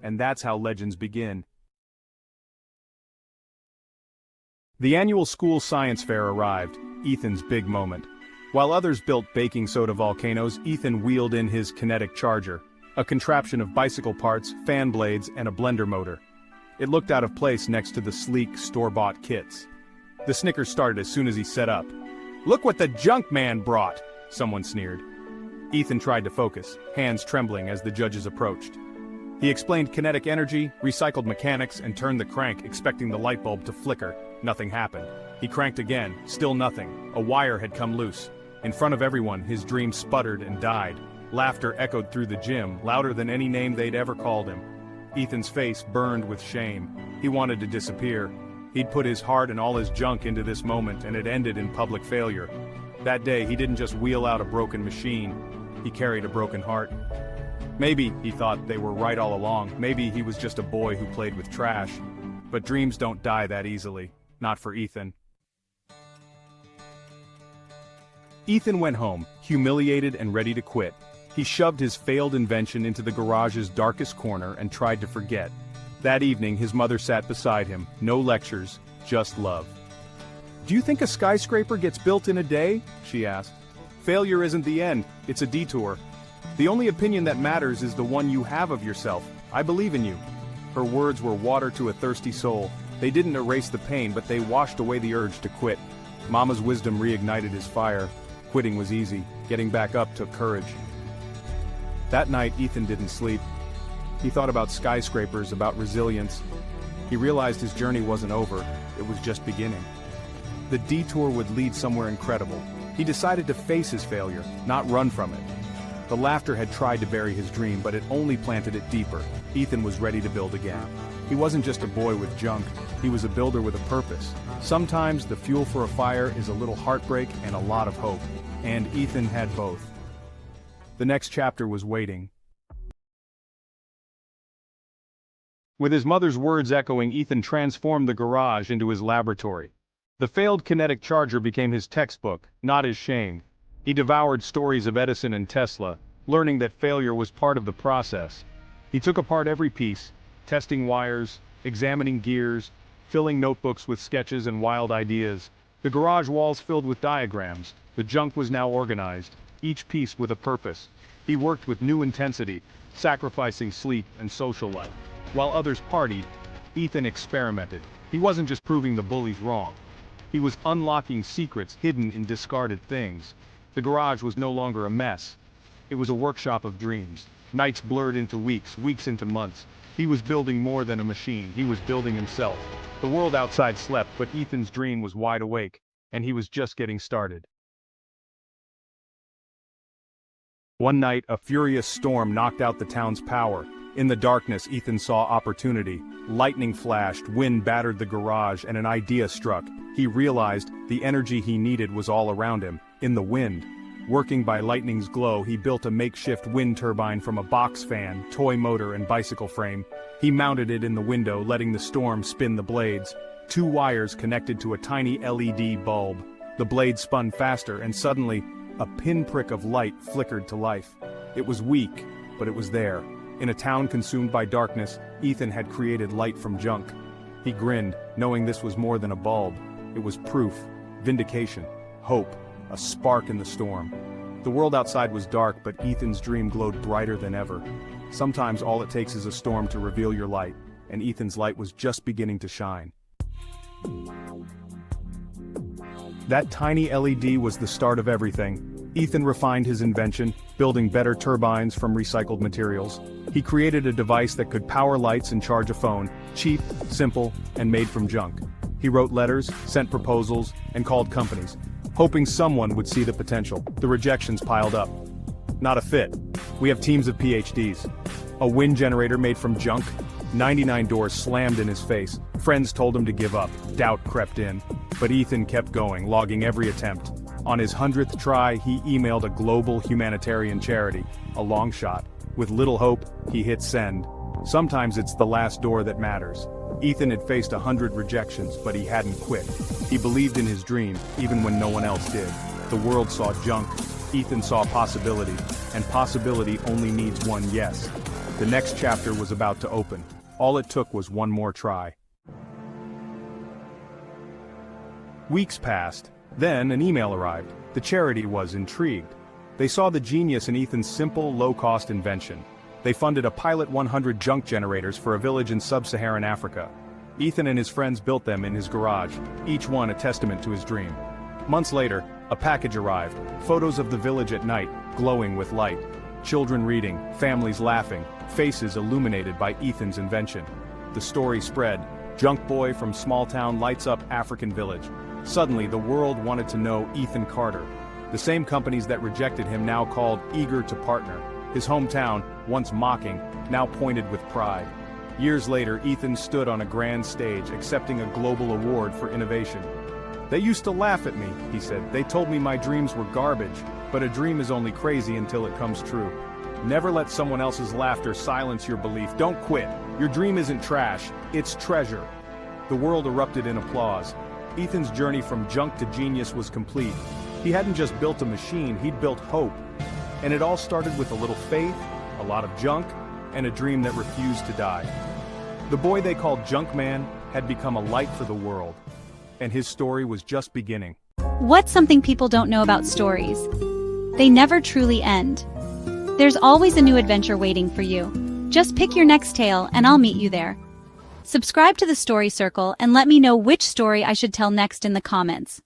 and that's how legends begin. The annual school science fair arrived, Ethan's big moment. While others built baking soda volcanoes, Ethan wheeled in his kinetic charger, a contraption of bicycle parts, fan blades, and a blender motor. It looked out of place next to the sleek, store-bought kits. The snickers started as soon as he set up. "Look what the junk man brought," someone sneered. Ethan tried to focus, hands trembling as the judges approached. He explained kinetic energy, recycled mechanics, and turned the crank, expecting the light bulb to flicker. Nothing happened. He cranked again, still nothing. A wire had come loose. In front of everyone, his dream sputtered and died. Laughter echoed through the gym, louder than any name they'd ever called him. Ethan's face burned with shame. He wanted to disappear. He'd put his heart and all his junk into this moment, and it ended in public failure. That day, he didn't just wheel out a broken machine. He carried a broken heart. Maybe, he thought, they were right all along. Maybe he was just a boy who played with trash. But dreams don't die that easily. Not for Ethan. Ethan went home, humiliated and ready to quit. He shoved his failed invention into the garage's darkest corner and tried to forget. That evening, his mother sat beside him. No lectures, just love. "Do you think a skyscraper gets built in a day?" she asked. "Failure isn't the end, it's a detour. The only opinion that matters is the one you have of yourself. I believe in you." Her words were water to a thirsty soul. They didn't erase the pain, but they washed away the urge to quit. Mama's wisdom reignited his fire. Quitting was easy. Getting back up took courage. That night, Ethan didn't sleep. He thought about skyscrapers, about resilience. He realized his journey wasn't over, it was just beginning. The detour would lead somewhere incredible. He decided to face his failure, not run from it. The laughter had tried to bury his dream, but it only planted it deeper. Ethan was ready to build again. He wasn't just a boy with junk, he was a builder with a purpose. Sometimes the fuel for a fire is a little heartbreak and a lot of hope. And Ethan had both. The next chapter was waiting. With his mother's words echoing, Ethan transformed the garage into his laboratory. The failed kinetic charger became his textbook, not his shame. He devoured stories of Edison and Tesla, learning that failure was part of the process. He took apart every piece, testing wires, examining gears, filling notebooks with sketches and wild ideas. The garage walls filled with diagrams. The junk was now organized, each piece with a purpose. He worked with new intensity, sacrificing sleep and social life. While others partied, Ethan experimented. He wasn't just proving the bullies wrong. He was unlocking secrets hidden in discarded things. The garage was no longer a mess. It was a workshop of dreams. Nights blurred into weeks, weeks into months. He was building more than a machine. He was building himself. The world outside slept, but Ethan's dream was wide awake, and he was just getting started. One night, a furious storm knocked out the town's power. In the darkness, Ethan saw opportunity. Lightning flashed, wind battered the garage, and an idea struck. He realized the energy he needed was all around him, in the wind. Working by lightning's glow, he built a makeshift wind turbine from a box fan, toy motor, and bicycle frame. He mounted it in the window, letting the storm spin the blades. 2 wires connected to a tiny LED bulb. The blades spun faster, and suddenly, a pinprick of light flickered to life. It was weak, but it was there. In a town consumed by darkness, Ethan had created light from junk. He grinned, knowing this was more than a bulb. It was proof, vindication, hope, a spark in the storm. The world outside was dark, but Ethan's dream glowed brighter than ever. Sometimes all it takes is a storm to reveal your light, and Ethan's light was just beginning to shine. That tiny LED was the start of everything. Ethan refined his invention, building better turbines from recycled materials. He created a device that could power lights and charge a phone, cheap, simple, and made from junk. He wrote letters, sent proposals, and called companies, hoping someone would see the potential. The rejections piled up. Not a fit. We have teams of PhDs. A wind generator made from junk? 99 doors slammed in his face. Friends told him to give up. Doubt crept in. But Ethan kept going, logging every attempt. On his 100th try, he emailed a global humanitarian charity, a long shot. With little hope, he hit send. Sometimes it's the last door that matters. Ethan had faced 100 rejections, but he hadn't quit. He believed in his dream, even when no one else did. The world saw junk. Ethan saw possibility, and possibility only needs one yes. The next chapter was about to open. All it took was one more try. Weeks passed. Then an email arrived. The charity was intrigued. They saw the genius in Ethan's simple, low-cost invention. They funded a Pilot 100 junk generators for a village in sub-Saharan Africa. Ethan and his friends built them in his garage, each one a testament to his dream. Months later, a package arrived, photos of the village at night, glowing with light. Children reading, families laughing, faces illuminated by Ethan's invention. The story spread. Junk boy from small town lights up African village. Suddenly, the world wanted to know Ethan Carter. The same companies that rejected him now called eager to partner. His hometown, once mocking, now pointed with pride. Years later, Ethan stood on a grand stage accepting a global award for innovation. "They used to laugh at me," he said. "They told me my dreams were garbage, but a dream is only crazy until it comes true. Never let someone else's laughter silence your belief. Don't quit. Your dream isn't trash, it's treasure." The world erupted in applause. Ethan's journey from junk to genius was complete. He hadn't just built a machine, he'd built hope. And it all started with a little faith, a lot of junk, and a dream that refused to die. The boy they called Junk Man had become a light for the world. And his story was just beginning. What's something people don't know about stories? They never truly end. There's always a new adventure waiting for you. Just pick your next tale and I'll meet you there. Subscribe to the Story Circle and let me know which story I should tell next in the comments.